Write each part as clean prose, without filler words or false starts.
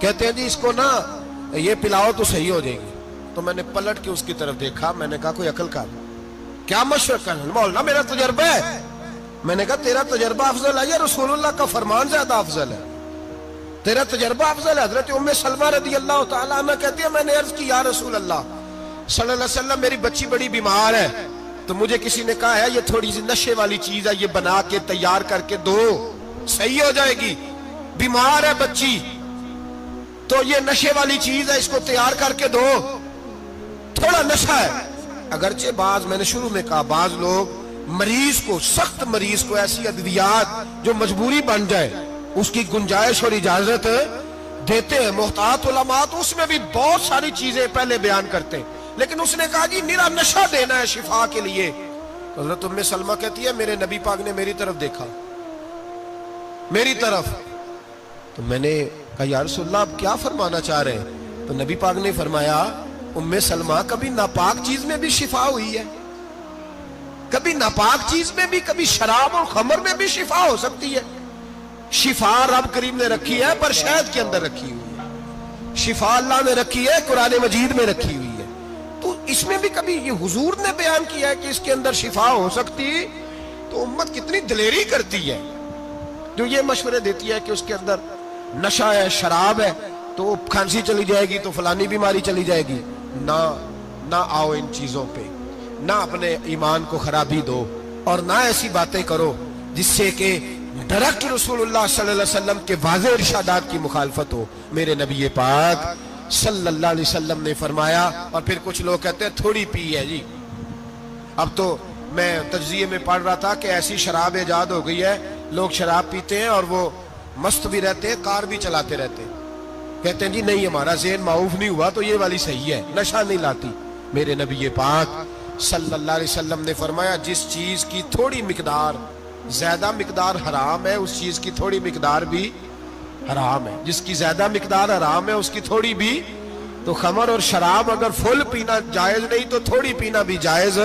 کہتے ہیں جی اس کو نا یہ پلاؤ تو صحیح ہو جائے گی. تو میں نے پلٹ کے اس کی طرف دیکھا, میں نے کہا کوئی عقل کر, کیا مشورہ کرنا مولانا, میرا تجربہ ہے. میں نے کہا تیرا تجربہ افضل ہے یا رسول اللہ کا فرمان زیادہ افضل ہے؟ تیرا تجربہ افضل ہے. حضرت ام سلمہ رضی اللہ تعالیٰ عنہ کہتی ہے میں نے عرض کی یا رسول اللہ صلی اللہ علیہ وسلم میری بچی بڑی بیمار ہے, تو مجھے کسی نے کہا ہے یہ تھوڑی سی نشے والی چیز ہے, یہ بنا کے تیار کر کے دو صحیح ہو جائے گی. بیمار ہے بچی تو یہ نشے والی چیز ہے, اس کو تیار کر کے دو, تھوڑا نشہ ہے. اگرچہ بعض, میں نے شروع میں کہا, بعض لوگ مریض کو, سخت مریض کو ایسی ادویات جو مجبوری بن جائے اس کی گنجائش اور اجازت دیتے ہیں. محتاط علماء تو اس میں بھی بہت ساری چیزیں پہلے بیان کرتے ہیں, لیکن اس نے کہا جی میرا نشہ دینا ہے شفا کے لیے. حضرت ام سلمہ کہتی ہے میرے نبی پاک نے میری طرف دیکھا, میری طرف, تو میں نے کہا یا رسول اللہ آپ کیا فرمانا چاہ رہے ہیں؟ تو نبی پاک نے فرمایا ام سلمہ کبھی ناپاک چیز میں بھی شفا ہوئی ہے, کبھی ناپاک چیز میں بھی, کبھی شراب اور خمر میں بھی شفا ہو سکتی ہے. شفا رب کریم نے رکھی ہے پر شہد کے اندر رکھی ہوئی ہے, شفا اللہ نے رکھی ہے قرآن مجید میں رکھی ہوئی ہے. تو اس میں بھی کبھی یہ حضور نے بیان کیا ہے کہ اس کے اندر شفا ہو سکتی, تو امت کتنی دلیری کرتی ہے جو یہ مشورے دیتی ہے کہ اس کے اندر نشہ ہے, شراب ہے, تو کھانسی چلی جائے گی تو فلانی بیماری چلی جائے گی. نہ آؤ ان چیزوں پہ, نہ اپنے ایمان کو خرابی دو, اور نہ ایسی باتیں کرو جس سے کہ ڈائریکٹ رسول اللہ صلی اللہ علیہ وسلم کے واضح ارشادات کی مخالفت ہو. میرے نبی پاک صلی اللہ علیہ وسلم نے فرمایا, اور پھر کچھ لوگ کہتے ہیں تھوڑی پی ہے جی. اب تو میں تجزیے میں پڑھ رہا تھا کہ ایسی شراب ایجاد ہو گئی ہے, لوگ شراب پیتے ہیں اور وہ مست بھی رہتے ہیں, کار بھی چلاتے رہتے ہیں, کہتے ہیں جی نہیں ہمارا ذہن معاف نہیں ہوا تو یہ والی صحیح ہے, نشہ نہیں لاتی. میرے نبی پاک صلی اللہ علیہ وسلم نے فرمایا جس چیز کی تھوڑی مقدار, زیادہ مقدار حرام ہے اس چیز کی تھوڑی مقدار بھی حرام ہے. جس کی زیادہ مقدار حرام ہے اس کی تھوڑی بھی. تو خمر اور شراب اگر فل پینا جائز نہیں تو تھوڑی پینا بھی جائز,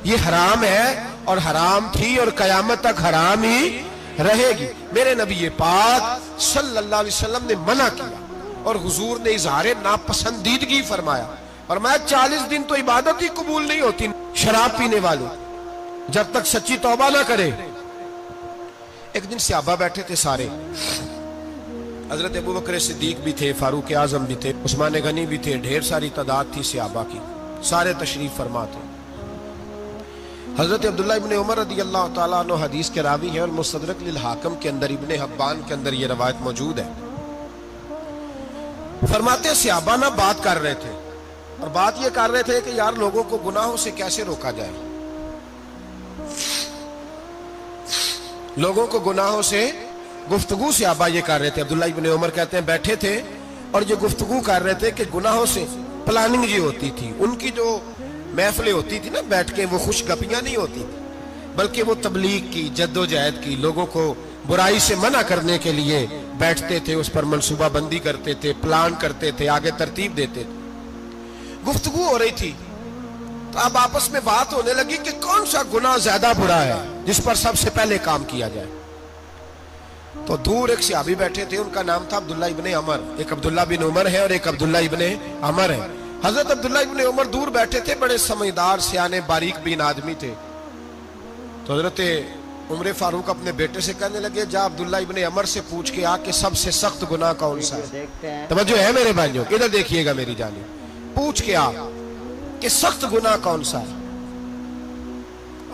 یہ حرام ہے اور حرام تھی اور قیامت تک حرام ہی رہے گی. میرے نبی پاک صلی اللہ علیہ وسلم نے منع کیا اور حضور نے اظہار ناپسندیدگی فرمایا, فرمایا 40 دن تو عبادت ہی قبول نہیں ہوتی شراب پینے والے جب تک سچی توبہ نہ کرے. ایک دن صحابہ بیٹھے تھے سارے, حضرت ابو بکر صدیق بھی تھے, فاروق اعظم بھی تھے, عثمان غنی بھی تھے, ڈھیر ساری تعداد تھی صحابہ کی, سارے تشریف فرما تھے. حضرت عبداللہ ابن عمر رضی اللہ تعالیٰ عنہ حدیث کے راوی ہیں اور مستدرک للحاکم کے اندر, ابن حبان کے اندر یہ روایت موجود ہے. فرماتے ہیں صحابہ نہ بات کر رہے تھے, اور بات یہ کر رہے تھے کہ یار لوگوں کو گناہوں سے کیسے روکا جائے, لوگوں کو گناہوں سے گفتگو. صحابہ یہ کر رہے تھے, عبداللہ ابن عمر کہتے ہیں بیٹھے تھے اور یہ گفتگو کر رہے تھے کہ گناہوں سے پلاننگ یہ ہوتی تھی. ان کی جو محفلیں ہوتی تھی نا بیٹھ کے, وہ خوش گپیاں نہیں ہوتی تھی بلکہ وہ تبلیغ کی, جد و جہد کی, لوگوں کو برائی سے منع کرنے کے لیے بیٹھتے تھے, اس پر منصوبہ بندی کرتے تھے, پلان کرتے تھے, آگے ترتیب دیتے تھے. گفتگو ہو رہی تھی تو اب آپس میں بات ہونے لگی کہ کون سا گناہ زیادہ برا ہے جس پر سب سے پہلے کام کیا جائے. تو دور ایک صحابی بیٹھے تھے, ان کا نام تھا عبداللہ ابن عمر. ایک عبداللہ بن عمر ہے اور ایک عبداللہ ابن عمر ہے. حضرت عبداللہ ابن عمر دور بیٹھے تھے, بڑے سمجھدار سیانے باریک بین آدمی تھے. تو حضرت عمر فاروق اپنے بیٹے سے کہنے لگے جا عبداللہ ابن عمر سے پوچھ کے آ کہ سب سے سخت گناہ کون سا ہے. توجہ ہے میرے بھائیوں, ادھر دیکھیے گا میری جانب, پوچھ کے آ کہ سخت گناہ کون سا ہے.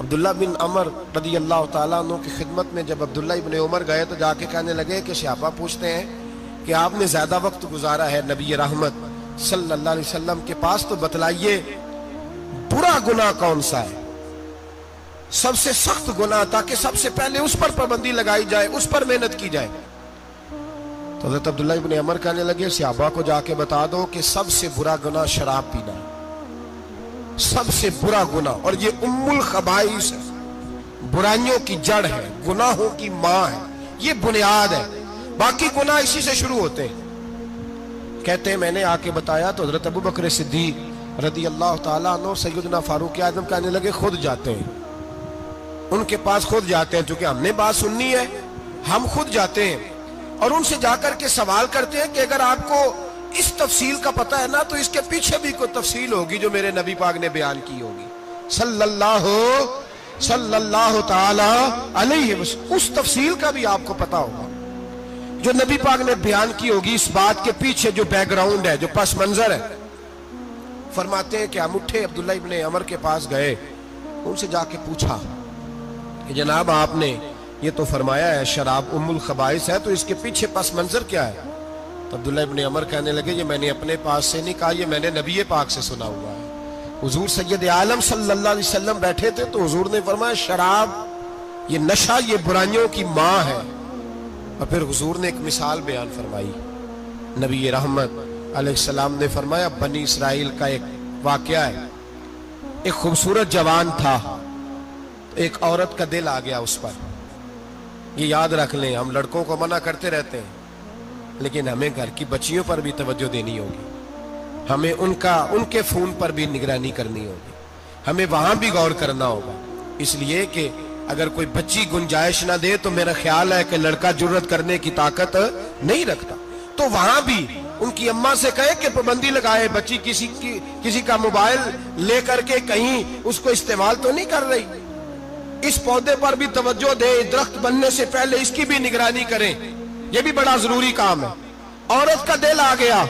عبداللہ بن عمر رضی اللہ تعالیٰ عنہ کی خدمت میں جب عبداللہ ابن عمر گئے تو جا کے کہنے لگے کہ صحابہ پوچھتے ہیں کہ آپ نے زیادہ وقت گزارا ہے نبی رحمت صلی اللہ علیہ وسلم کے پاس, تو بتلائیے برا گناہ کون سا ہے, سب سے سخت گناہ, تاکہ سب سے پہلے اس پر پابندی لگائی جائے, اس پر محنت کی جائے. تو حضرت عبداللہ ابن عمر کہنے لگے صحابہ کو جا کے بتا دو کہ سب سے برا گناہ شراب پینا ہے, سب سے برا گناہ, اور یہ ام الخبائث ہے, برائیوں کی جڑ ہے, گناہوں کی ماں ہے, یہ بنیاد ہے, باقی گناہ اسی سے شروع ہوتے ہیں. کہتے ہیں میں نے آ کے بتایا تو حضرت ابو بکر صدیق رضی اللہ تعالیٰ عنہ سیدنا فاروق اعظم کہنے لگے خود جاتے ہیں, ان کے پاس خود جاتے ہیں, چونکہ ہم نے بات سننی ہے ہم خود جاتے ہیں. اور ان سے جا کر کے سوال کرتے ہیں کہ اگر آپ کو اس تفصیل کا پتہ ہے نا تو اس کے پیچھے بھی کوئی تفصیل ہوگی جو میرے نبی پاک نے بیان کی ہوگی صلی اللہ تعالی علیہ وسلم. اس تفصیل کا بھی آپ کو پتہ ہوگا جو نبی پاک نے بیان کی ہوگی. اس بات کے پیچھے جو بیک گراؤنڈ ہے, جو پس منظر ہے. فرماتے ہیں کہ ہم اٹھے, عبداللہ ابن عمر کے پاس گئے, ان سے جا کے پوچھا کہ جناب آپ نے یہ تو فرمایا ہے شراب ام الخبائث ہے, تو اس کے پیچھے پس منظر کیا ہے؟ تو عبداللہ ابن عمر کہنے لگے یہ میں نے اپنے پاس سے نہیں کہا, یہ میں نے نبی پاک سے سنا ہوا ہے. حضور سید عالم صلی اللہ علیہ وسلم بیٹھے تھے تو حضور نے فرمایا شراب, یہ نشہ, یہ برائیوں کی ماں ہے. اور پھر حضور نے ایک مثال بیان فرمائی. نبی رحمت علیہ السلام نے فرمایا بنی اسرائیل کا ایک واقعہ ہے. ایک خوبصورت جوان تھا, ایک عورت کا دل آ گیا اس پر. یہ یاد رکھ لیں, ہم لڑکوں کو منع کرتے رہتے ہیں لیکن ہمیں گھر کی بچیوں پر بھی توجہ دینی ہوگی, ہمیں ان کے فون پر بھی نگرانی کرنی ہوگی, ہمیں وہاں بھی غور کرنا ہوگا. اس لیے کہ اگر کوئی بچی گنجائش نہ دے تو میرا خیال ہے کہ لڑکا جرت کرنے کی طاقت نہیں رکھتا. تو وہاں بھی ان کی اماں سے کہے کہ پابندی لگائے, بچی کسی کا موبائل لے کر کے کہیں اس کو استعمال تو نہیں کر رہی, اس پودے پر بھی توجہ دے, درخت بننے سے پہلے اس کی بھی نگرانی کریں, یہ بھی بڑا ضروری کام ہے. عورت کا دل آ گیا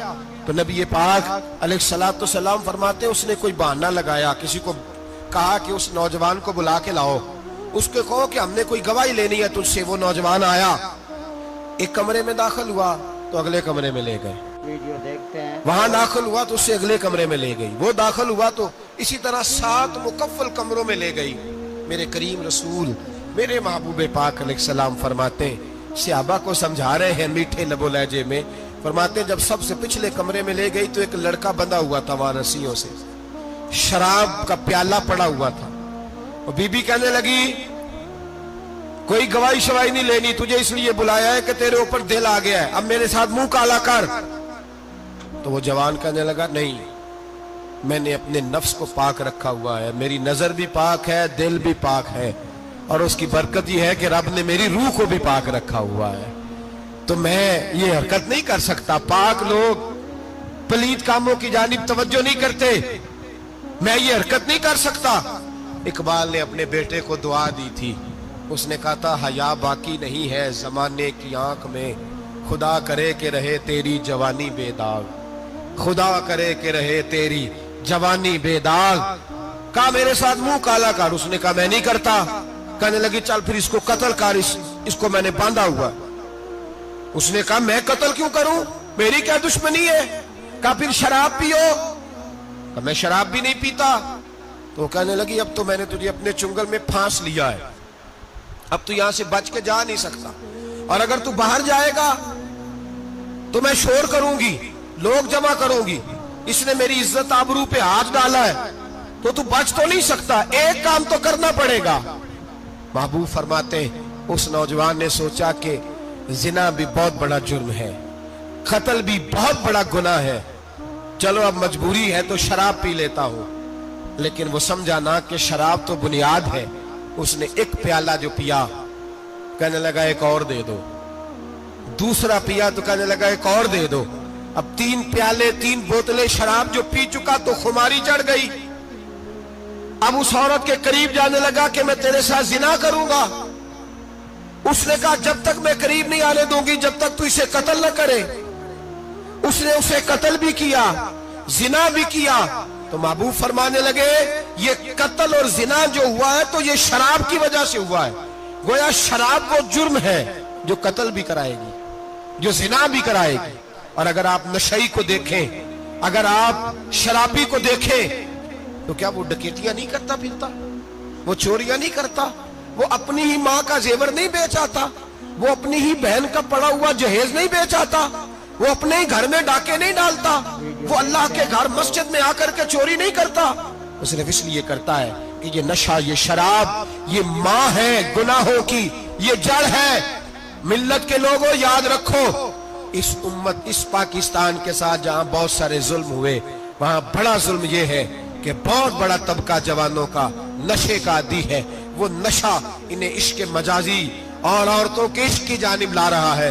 تو نبی پاک علیہ الصلوۃ والسلام فرماتے اس نے کوئی بہانہ لگایا, کسی کو کہا کہ اس نوجوان کو بلا کے لاؤ, اس کو کہو کہ ہم نے کوئی گواہی لینی ہے تجھ سے. وہ نوجوان آیا, ایک کمرے میں داخل ہوا تو اگلے کمرے میں لے گئے, ویڈیو دیکھتے ہیں, وہاں داخل ہوا تو اس سے اگلے کمرے میں لے گئی, وہ داخل ہوا تو اسی طرح 7 مکفل کمروں میں لے گئی. میرے کریم رسول میرے محبوب پاک علیہ السلام فرماتے ہیں, صحابہ کو سمجھا رہے ہیں میٹھے لب و لہجے میں, فرماتے ہیں جب سب سے پچھلے کمرے میں لے گئی تو ایک لڑکا بندھا ہوا تھا وہاں رسیوں سے, شراب کا پیالہ پڑا ہوا تھا. اور بی بی کہنے لگی کوئی گواہی شواہی نہیں لینی, تجھے اس لیے بلایا ہے کہ تیرے اوپر دل آ گیا ہے, اب میرے ساتھ منہ کالا کر. تو وہ جوان کہنے لگا نہیں, میں نے اپنے نفس کو پاک رکھا ہوا ہے, میری نظر بھی پاک ہے, دل بھی پاک ہے, اور اس کی برکت یہ ہے کہ رب نے میری روح کو بھی پاک رکھا ہوا ہے, تو میں یہ حرکت نہیں کر سکتا. پاک لوگ پلید کاموں کی جانب توجہ نہیں کرتے, میں یہ حرکت نہیں کر سکتا. اقبال نے اپنے بیٹے کو دعا دی تھی, اس نے کہا تھا حیا باقی نہیں ہے زمانے کی آنکھ میں, خدا کرے کہ رہے تیری جوانی بے داغ, خدا کرے کہ رہے تیری جوانی بے داغ. کہا میرے ساتھ منہ کالا کر, اس نے کہا میں نہیں کرتا. کہنے لگی چل پھر اس کو قتل کر, اس کو میں نے باندھا ہوا. اس نے کہا میں قتل کیوں کروں, میری کیا دشمنی ہے. کہا پھر شراب پیو, کہا میں شراب بھی نہیں پیتا. تو کہنے لگی اب تو میں نے تجھے اپنے چنگل میں پھانس لیا ہے, اب تو یہاں سے بچ کے جا نہیں سکتا, اور اگر تو باہر جائے گا تو میں شور کروں گی, لوگ جمع کروں گی, اس نے میری عزت آبرو پہ ہاتھ ڈالا ہے, تو بچ تو نہیں سکتا, ایک کام تو کرنا پڑے گا. محبوب فرماتے اس نوجوان نے سوچا کہ زنا بھی بہت بڑا جرم ہے, قتل بھی بہت بڑا گناہ ہے, چلو اب مجبوری ہے تو شراب پی لیتا ہوں. لیکن وہ سمجھا نہ کہ شراب تو بنیاد ہے. اس نے ایک پیالہ جو پیا, کہنے لگا ایک اور دے دو. دوسرا پیا تو کہنے لگا ایک اور دے دو. اب 3 پیالے 3 بوتلیں شراب جو پی چکا تو خماری چڑھ گئی. اب اس عورت کے قریب جانے لگا کہ میں تیرے ساتھ زنا کروں گا. اس نے کہا جب تک میں قریب نہیں آنے دوں گی جب تک تو اسے قتل نہ کرے. اس نے اسے قتل بھی کیا, زنا بھی کیا. تو محبوب فرمانے لگے یہ قتل اور زنا جو ہوا ہے تو یہ شراب کی وجہ سے ہوا ہے. گویا شراب وہ جرم ہے جو قتل بھی کرائے گی, جو زنا بھی کرائے گی. اور اگر آپ نشئی کو دیکھیں, اگر آپ شرابی کو دیکھیں تو کیا وہ ڈکیتیاں نہیں کرتا پھرتا, وہ چوریاں نہیں کرتا, وہ اپنی ہی ماں کا زیور نہیں بیچ آتا, وہ اپنی ہی بہن کا پڑا ہوا جہیز نہیں بیچ آتا, وہ اپنے ہی گھر میں ڈاکے نہیں ڈالتا, وہ اللہ کے گھر مسجد میں آ کر کے چوری نہیں کرتا. وہ صرف اس لیے کرتا ہے کہ یہ نشہ, یہ شراب یہ ماں ہے گناہوں کی, یہ جڑ ہے. ملت کے لوگوں یاد رکھو, اس امت اس پاکستان کے ساتھ جہاں بہت سارے ظلم ہوئے وہاں بڑا ظلم یہ ہے کہ بہت بڑا طبقہ جوانوں کا نشے کا عادی ہے. وہ نشہ انہیں عشق مجازی اور عورتوں کے عشق کی جانب لا رہا ہے.